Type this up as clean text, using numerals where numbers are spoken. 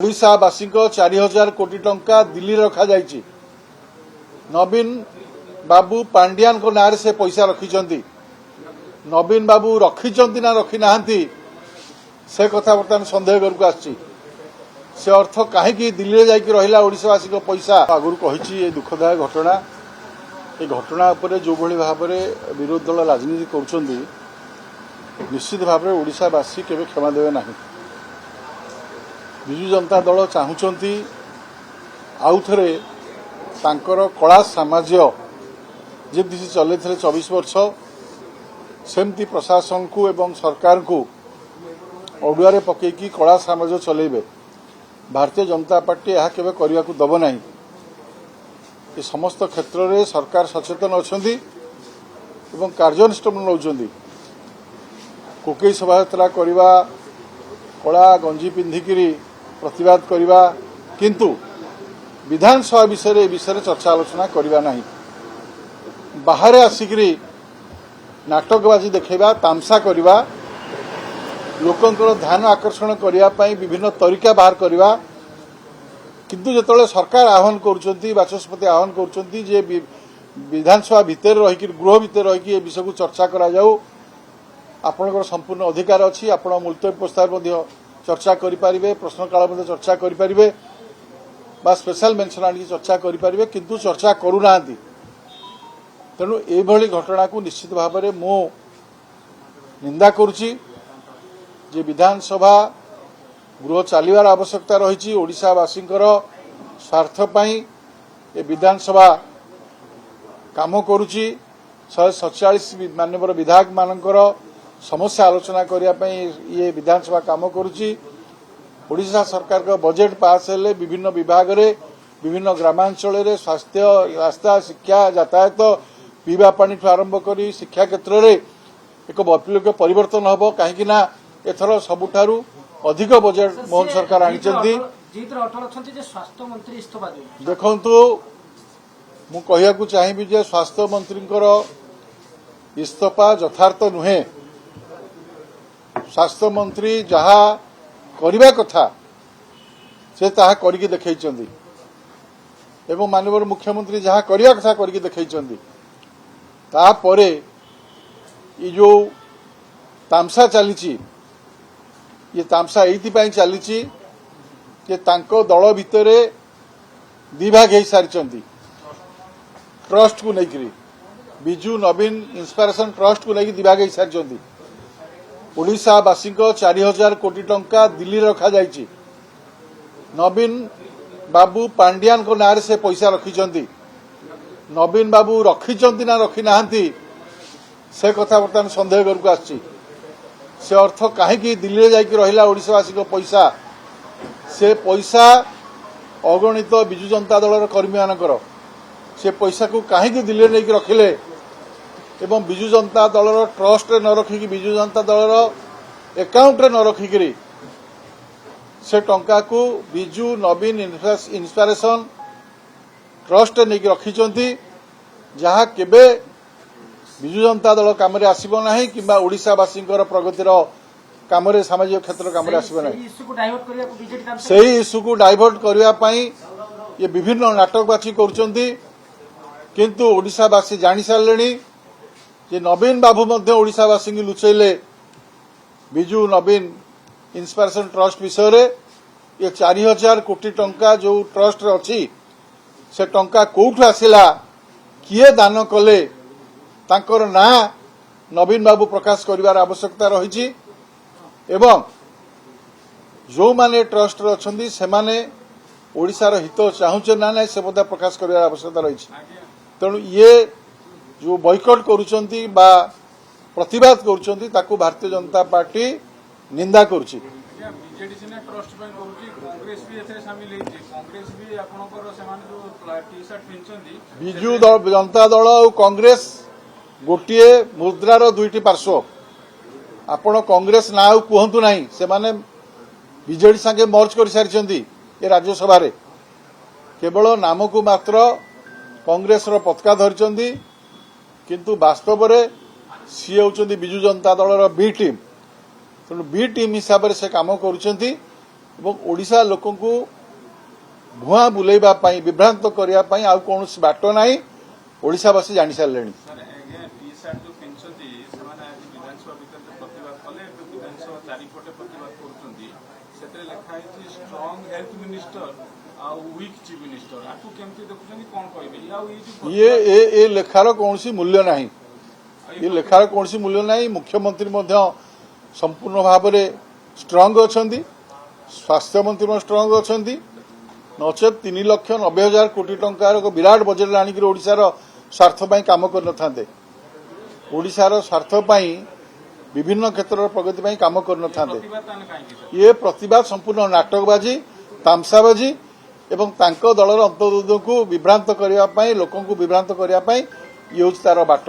ओडिशावासी 4000 कोटी टंका दिल्ली रखा जाइछि। नवीन बाबू पांडियान को नारे से पैसा रखिछंती। नवीन बाबू रखिछंती ना रखी नाहंती से कथा बर्तमान संदेह करके आछि। से अर्थ कहीं दिल्ली जाइक रहिला ओडिशावासी को पैसा आगुर कहिछि। ये दुखदायक घटना ये घटना उपरे जो भली भाव में विरोधी दल राजनीति करुछंती निश्चित भाव में ओडिशावासी केबे क्षमा देबे नाही। विजु जनता दल चाहूँगी आउ थे तांकर कला साम्राज्य जमी चल 24 वर्ष सेमती प्रशासन को एवं सरकार को अड़ुआ पकईकी कला साम्राज्य चलेबे। भारतीय जनता पार्टी यह केबे करने को दब नहीं। ये समस्त क्षेत्र में सरकार सचेतन अच्छी एवं कार्यानुष्ठान नौकरी कोकई शोभा करवा कला गंजी पिंधिकी प्रतिवाद करवा किंतु विधानसभा विषय चर्चा आलोचना करवा नहीं। बाहर आसिकी नाटकबाजी देखा तामसा करवा लोकंकर ध्यान आकर्षण करने विभिन्न तरीका बाहर करवा किंतु जो सरकार आह्वान करुँच बाचस्पति आह्वान करुँच विधानसभा भितर रही गृह भितर रही ए विषय को चर्चा करा जाऊ। आपणकर संपूर्ण अधिकार अच्छी आप मुलतवी प्रस्ताव चर्चा करें प्रश्नकाल चर्चा करें बा स्पेशल मेंशन आनी चर्चा करें किंतु चर्चा करूना। तेणु ये घटना को निश्चित भाव में मो निंदा करुच्ची। जे विधानसभा गृह चलवार आवश्यकता रही ओडिशावासी स्वार्थपाई ये विधानसभा काम करुच्ची। 147 माननीय विधायक मानकर समस्या आलोचना करने ये विधानसभा काम करुच्ची। ओडिशा सरकार का बजेट पास हेले विभिन्न विभाग रे विभिन्न ग्रामांचल रे स्वास्थ्य रास्ता शिक्षा यातायात पीवा पानी आरंभ कर शिक्षा क्षेत्र में एक वैप्लविक परिवर्तन हम कहीं एथर सबुठारु अधिक बजेट मोहन सरकार आनिचंती। देखु मु कहिया को चाहिए जे स्वास्थ्य मंत्री इस्तीफा यथार्थ नुहे। स्वास्थ्य मंत्री जहा करने कथा से ताहा करके देखैछंती एवं माननीय मुख्यमंत्री जहा करने कथा करके देखैछंती। तापरे ये जो तामसा चली ये तामसा एइथिपाई चली कि तांको दल भितर दिभाग हो सारी ट्रस्ट को लेकर बिजू नवीन इंस्पिरेशन ट्रस्ट को लेकर दिभाग हो सारी ओडिशावासी 4000 कोटी टंका दिल्ली रखा जाइछि। नवीन बाबू पांडियान को नारे से पैसा रखिछंती। नवीन बाबू रखिछंती ना रखी नाहंती से कथा बर्तमान संदेह करके आछि। से अर्थ कहीं दिल्ली जाइक रहिला ओडिशावासी को पैसा से पैसा अगणित विजु जनता दल कर्मी मानकर से पैसा को कहीं दिल्ली नहीं रखिले एवं विजु जनता दल ट्रस्ट न रखिकी विजु जनता दल एकाउंट न रखिकी से टंका को विजु नवीन इंस्पिरेशन ट्रस्ट नहीं रखिछंती जहा केबे विजु जनता दल काम रे आसीबो नाही किंबा ओडिशावासी प्रगतिर काम रे सामाजिक क्षेत्र काम रे आसीबो नाही। सही इश्यू को डाइवर्ट करने पाई ये विभिन्न नाटकबाजी करुचंती किंतु ओडिशावासी जानी सारे जे नवीन बाबू मध्य ओडिशावासी की लुचेले विजु नवीन इंस्पिरेशन ट्रस्ट विषय रे ये 4000 कोटी टंका जो ट्रस्ट अच्छी से टंका कोठु आसिला किए दान कले तांकर ना नवीन बाबू प्रकाश करिवार आवश्यकता रही एवं जो माने ट्रस्ट अच्छी से माने ओडिशार हित चाहूचे ना ना से बोधा प्रकाश करिवार आवश्यकता रही। तेणु ये जो बॉयकॉट करुचंती बा प्रतिवाद करुचंती ताकू भारतीय जनता पार्टी निंदा करुची। विजु जनता दल और कांग्रेस गोटे मुद्रार दुईटी पार्श्व। आपण कांग्रेस ना कहतु ना से माने बीजेडी संगे मर्ज कर सारी ये राज्यसभा रे केवल नाम को मात्र कांग्रेस पताका धरिचंती किंतु वास्तव में सी होती विजु जनता दल बी टीम। तेणु बी टीम हिसाब से काम करुछंती ଏବଂ ओडिशा लोकंकु भुआ बुलेबा पई विभ्रांत करिया पई आ कोनोसी बाट नाही ओडिशावासी जानि सारलेनी। सर आगे टी शर्ट जो पिनछती समान आज विधानसभा भीतर प्रतिवाद कले विधानसभा चारिपटे प्रतिवाद करछंती सेतरे लेखा है strong health minister a week chief minister आकु केमती देखुछनी कोन कहबे या ये लेखार कोनोसी मूल्य नाही ये लेखार कोनोसी मूल्य नाही। मुख्यमंत्री मध्य संपूर्ण भाव में स्ट्रांग अछंती स्वास्थ्य मंत्री स्ट्रांग अछंती नचेत 3,90,000 कोटी टंकार विराट बजेट आनिक ओडिशार स्वार्थ पाई काम कर नथांते ओडिशार स्वार्थ पाई विभिन्न क्षेत्र प्रगति पाई काम कर नथांते। ये प्रतिवाद संपूर्ण नाटकबाजी तामसाबाजी एवं तांको दलर अंतर्गत को विभ्रांत करने लोक विभ्रांत करने ये तार बाट।